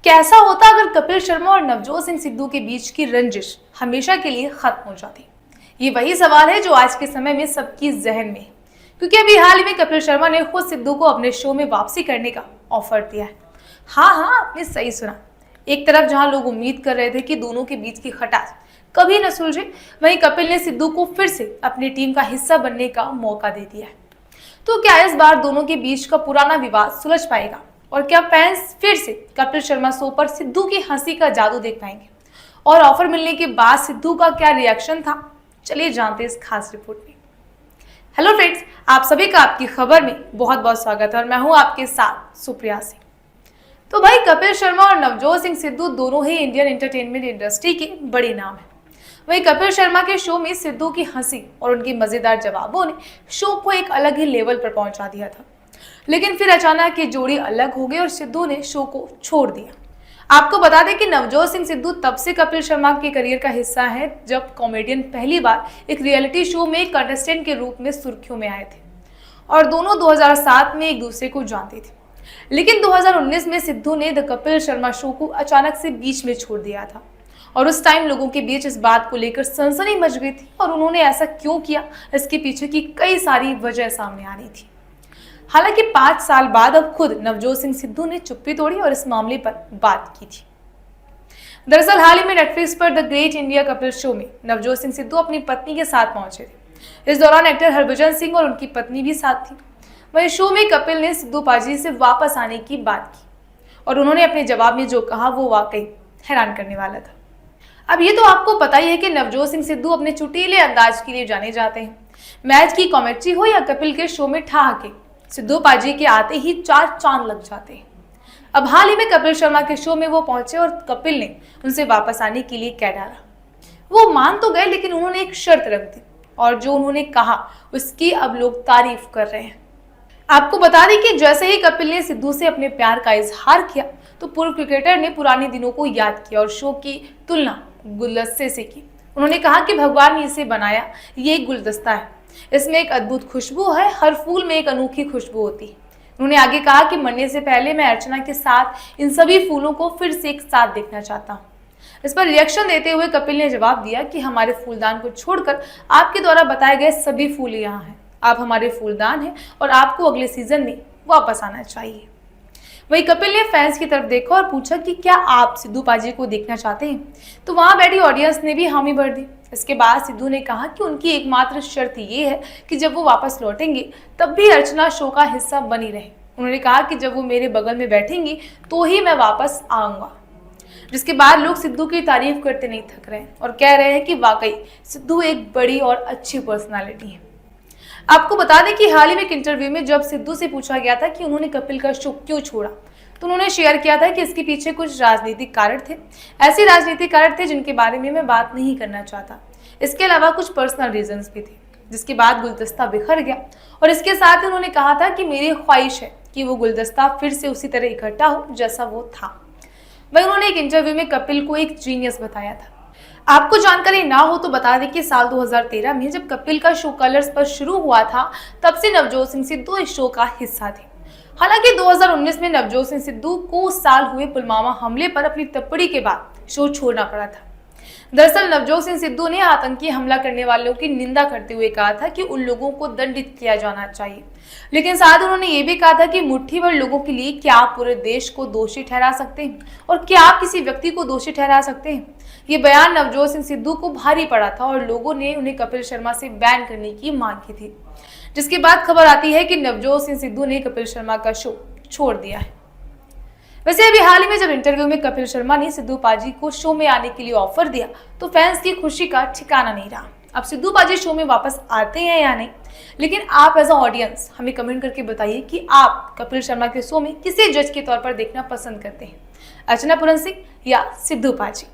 कैसा होता अगर कपिल शर्मा और नवजोत सिंह सिद्धू के बीच की रंजिश हमेशा के लिए खत्म हो जाती? ये वही सवाल है जो आज के समय में सबकी जहन में है, क्योंकि अभी हाल ही में कपिल शर्मा ने खुद सिद्धू को अपने शो में वापसी करने का ऑफर दिया है। हाँ, आपने सही सुना। एक तरफ जहां लोग उम्मीद कर रहे थे कि दोनों के बीच की खटास कभी न सुलझे, वहीं कपिल ने सिद्धू को फिर से अपनी टीम का हिस्सा बनने का मौका दे दिया है। तो क्या इस बार दोनों के बीच का पुराना विवाद सुलझ पाएगा और क्या फैंस फिर से कपिल शर्मा शो पर सिद्धू की हंसी का जादू देख पाएंगे? और ऑफर मिलने के बाद सिद्धू का क्या रिएक्शन था, चलिए जानते हैं इस खास रिपोर्ट में। हेलो फ्रेंड्स, आप सभी का आपकी खबर में बहुत बहुत स्वागत है और मैं हूं आपके साथ सुप्रिया सिंह। तो भाई, कपिल शर्मा और नवजोत सिंह सिद्धू दोनों ही इंडियन एंटरटेनमेंट इंडस्ट्री के बड़े नाम हैं। वहीं कपिल शर्मा के शो में सिद्धू की हंसी और उनके मजेदार जवाबों ने शो को एक अलग ही लेवल पर पहुंचा दिया था। लेकिन फिर अचानक ये जोड़ी अलग हो गई और सिद्धू ने शो को छोड़ दिया। आपको बता दें कि नवजोत सिंह सिद्धू तब से कपिल शर्मा के करियर का हिस्सा है जब कॉमेडियन पहली बार एक रियलिटी शो में एक कंटेस्टेंट के रूप में सुर्खियों में आए थे और दोनों 2007 में एक दूसरे को जानते थे। लेकिन 2019 में सिद्धू ने द कपिल शर्मा शो को अचानक से बीच में छोड़ दिया था और उस टाइम लोगों के बीच इस बात को लेकर सनसनी मच गई थी और उन्होंने ऐसा क्यों किया, इसके पीछे की कई सारी वजह सामने आ रही थी। हालांकि 5 साल बाद अब खुद नवजोत सिंह सिद्धू ने चुप्पी तोड़ी और इस मामले पर बात की थी। दरअसल हाल ही में नेटफ्लिक्स पर the great India Kapil show में नवजोत सिंह सिद्धू अपनी पत्नी के साथ पहुंचे थे। इस दौरान एक्टर हरभजन सिंह और उनकी पत्नी भी साथ थी। वहीं शो में कपिल ने सिद्धू पाजी से वापस आने की बात की और उन्होंने अपने जवाब में जो कहा वो वाकई हैरान करने वाला था। अब ये तो आपको पता ही है कि नवजोत सिंह सिद्धू अपने चुटीले अंदाज के लिए जाने जाते हैं। मैच की कॉमेंट्री हो या कपिल के शो में ठहाके, सिद्धू पाजी के आते ही 4 चांद लग जाते हैं। अब हाल ही में कपिल शर्मा के शो में वो पहुंचे और कपिल ने उनसे वापस आने के लिए कह डाला। वो मान तो गए, लेकिन उन्होंने एक शर्त रख दी और जो उन्होंने कहा उसकी अब लोग तारीफ कर रहे हैं। आपको बता दें कि जैसे ही कपिल ने सिद्धू से अपने प्यार का इजहार किया तो पूर्व क्रिकेटर ने पुराने दिनों को याद किया और शो की तुलना गुलदस्ते से की। उन्होंने कहा कि भगवान ने इसे बनाया, ये एक गुलदस्ता है, इसमें एक अद्भुत खुशबू है, हर फूल में एक अनोखी खुशबू होती है। उन्होंने आगे कहा कि मरने से पहले मैं अर्चना के साथ इन सभी फूलों को फिर से एक साथ देखना चाहता हूँ। इस पर रिएक्शन देते हुए कपिल ने जवाब दिया कि हमारे फूलदान को छोड़कर आपके द्वारा बताए गए सभी फूल यहाँ हैं। आप हमारे फूलदान हैं और आपको अगले सीजन में वापस आना चाहिए। वहीं कपिल ने फैंस की तरफ देखा और पूछा कि क्या आप सिद्धू पाजी को देखना चाहते हैं, तो वहां बैठी ऑडियंस ने भी हामी भर दी। इसके बाद सिद्धू ने कहा कि उनकी एकमात्र शर्त ये है कि जब वो वापस लौटेंगे तब भी अर्चना शो का हिस्सा बनी रहे। उन्होंने कहा कि जब वो मेरे बगल में बैठेंगी तो ही मैं वापस आऊंगा। जिसके बाद लोग सिद्धू की तारीफ करते नहीं थक रहे और कह रहे हैं कि वाकई सिद्धू एक बड़ी और अच्छी पर्सनालिटी है। आपको बता दें कि हाल ही में एक इंटरव्यू में जब सिद्धू से पूछा गया था कि उन्होंने कपिल का शो क्यों छोड़ा, तो उन्होंने शेयर किया था कि इसके पीछे कुछ राजनीतिक कारण थे। ऐसे राजनीतिक कारण थे जिनके बारे में मैं बात नहीं करना चाहता। इसके अलावा कुछ पर्सनल रीजंस भी थे। जिसके बाद गुलदस्ता बिखर गया और इसके साथ उन्होंने कहा था कि मेरी ख्वाहिश है कि वो गुलदस्ता फिर से उसी तरह इकट्ठा हो जैसा वो था। वहीं उन्होंने एक इंटरव्यू में कपिल को एक जीनियस बताया था। आपको जानकारी ना हो तो बता दें कि साल 2013 में जब कपिल का शो कलर्स पर शुरू हुआ था तब से नवजोत सिंह सिद्धू इस शो का हिस्सा थे। हालांकि 2019 में नवजोत सिंह सिद्धू को उस साल हुए पुलवामा हमले पर अपनी टिप्पणी के बाद शो छोड़ना पड़ा था। दरअसल नवजोत सिंह सिद्धू ने आतंकी हमला करने वालों की निंदा करते हुए कहा था कि उन लोगों को दंडित किया जाना चाहिए, लेकिन साथ उन्होंने ये भी कहा था कि मुट्ठी भर लोगों के लिए क्या आप पूरे देश को दोषी ठहरा सकते हैं और क्या आप किसी व्यक्ति को दोषी ठहरा सकते हैं। ये बयान नवजोत सिंह सिद्धू को भारी पड़ा था और लोगों ने उन्हें कपिल शर्मा से बैन करने की मांग की थी। जिसके बाद खबर आती है कि नवजोत सिंह सिद्धू ने कपिल शर्मा का शो छोड़ दिया है। वैसे अभी हाल ही में जब इंटरव्यू में कपिल शर्मा ने सिद्धू पाजी को शो में आने के लिए ऑफर दिया तो फैंस की खुशी का ठिकाना नहीं रहा। अब सिद्धू पाजी शो में वापस आते हैं या नहीं, लेकिन आप एज अ ऑडियंस हमें कमेंट करके बताइए कि आप कपिल शर्मा के शो में किसे जज के तौर पर देखना पसंद करते हैं, अर्चना पूरन सिंह या सिद्धू पाजी।